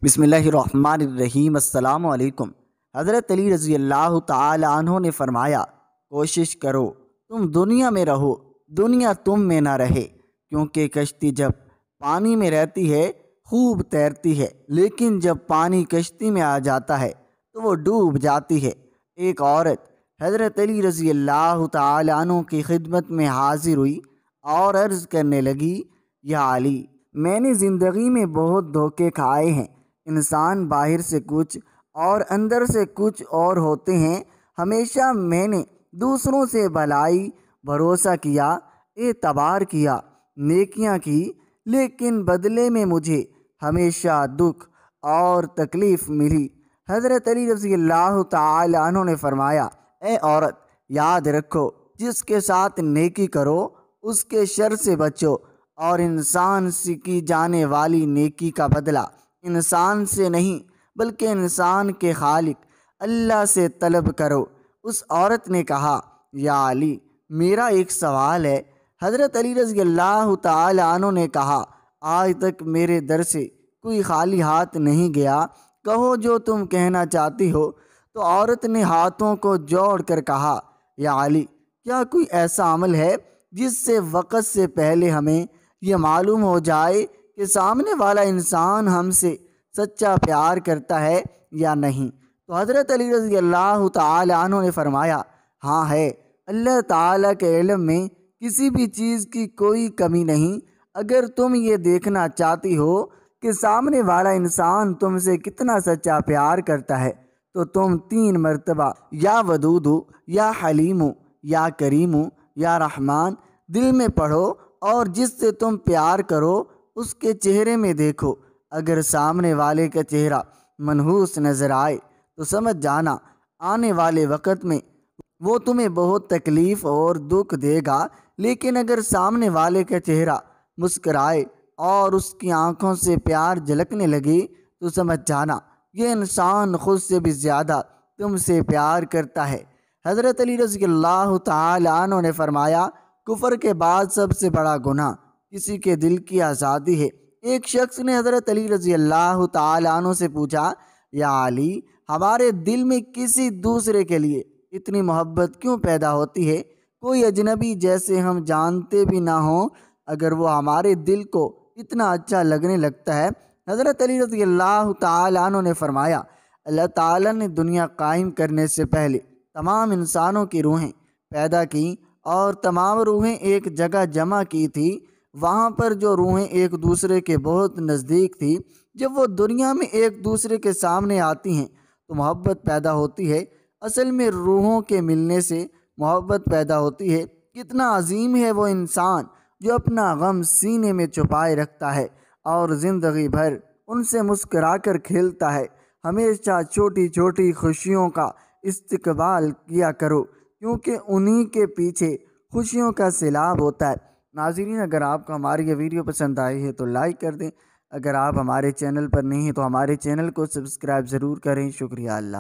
बिस्मिल्लाहिर्रहमानिर्रहीम। अस्सलाम वालेकुम। हज़रत अली रज़ी अल्लाह ताला अन्हो ने फरमाया, कोशिश करो तुम दुनिया में रहो, दुनिया तुम में ना रहे। क्योंकि कश्ती जब पानी में रहती है खूब तैरती है, लेकिन जब पानी कश्ती में आ जाता है तो वो डूब जाती है। एक औरत हज़रत अली रज़ी अल्लाह ताला अन्हो की खिदमत में हाजिर हुई और अर्ज़ करने लगी, या अली, मैंने ज़िंदगी में बहुत धोखे खाए हैं। इंसान बाहर से कुछ और अंदर से कुछ और होते हैं। हमेशा मैंने दूसरों से भलाई भरोसा किया, एतबार किया, नेकियां की, लेकिन बदले में मुझे हमेशा दुख और तकलीफ़ मिली। हज़रत अली रज़ी अल्लाह ताला अन्हु ने फरमाया, ए औरत, याद रखो, जिसके साथ नेकी करो उसके शर से बचो, और इंसान से की जाने वाली नेकी का बदला इंसान से नहीं बल्कि इंसान के खालिक अल्लाह से तलब करो। उस औरत ने कहा, या अली, मेरा एक सवाल है। हज़रत अली रज़ी अल्लाह ताला अन्हु ने कहा, आज तक मेरे दर से कोई खाली हाथ नहीं गया, कहो जो तुम कहना चाहती हो। तो औरत ने हाथों को जोड़ कर कहा, या अली, क्या कोई ऐसा अमल है जिससे वक़्त से पहले हमें यह मालूम हो जाए कि सामने वाला इंसान हमसे सच्चा प्यार करता है या नहीं? तो हज़रत अली रज़ी अल्लाह ताला अन्हु ने फरमाया, हाँ है, अल्लाह ताला के इल्म में किसी भी चीज़ की कोई कमी नहीं। अगर तुम ये देखना चाहती हो कि सामने वाला इंसान तुमसे कितना सच्चा प्यार करता है तो तुम 3 मरतबा या वदूदु, या हलीमु, या करीमु, या रहमान दिल में पढ़ो और जिससे तुम प्यार करो उसके चेहरे में देखो। अगर सामने वाले का चेहरा मनहूस नज़र आए तो समझ जाना आने वाले वक़्त में वो तुम्हें बहुत तकलीफ़ और दुख देगा। लेकिन अगर सामने वाले का चेहरा मुस्कराए और उसकी आंखों से प्यार झलकने लगे तो समझ जाना ये इंसान खुद से भी ज़्यादा तुमसे प्यार करता है। हज़रत अली रज़ी अल्लाह ताला अन्हु ने फरमाया, कुफ़र के बाद सबसे बड़ा गुनाह किसी के दिल की आज़ादी है। एक शख्स ने हज़रत अली रज़ी अल्लाह ताला अन्हु से पूछा, या अली, हमारे दिल में किसी दूसरे के लिए इतनी मोहब्बत क्यों पैदा होती है? कोई अजनबी जैसे हम जानते भी ना हो, अगर वो हमारे दिल को इतना अच्छा लगने लगता है। हज़रत अली रज़ी अल्लाह ताला अन्हु ने फरमाया, अल्लाह ताला ने दुनिया कायम करने से पहले तमाम इंसानों की रूहें पैदा की और तमाम रूहें एक जगह जमा की थी। वहाँ पर जो रूहें एक दूसरे के बहुत नज़दीक थी, जब वो दुनिया में एक दूसरे के सामने आती हैं तो मोहब्बत पैदा होती है। असल में रूहों के मिलने से मोहब्बत पैदा होती है। कितना अजीम है वो इंसान जो अपना गम सीने में छुपाए रखता है और ज़िंदगी भर उनसे मुस्करा कर खेलता है। हमेशा छोटी छोटी खुशियों का इस्तकबाल किया करो, क्योंकि उन्हीं के पीछे खुशियों का सैलाब होता है। नाज़रीन, अगर आपको हमारी ये वीडियो पसंद आई है तो लाइक कर दें। अगर आप हमारे चैनल पर नहीं हैं तो हमारे चैनल को सब्सक्राइब ज़रूर करें। शुक्रिया। अल्लाह।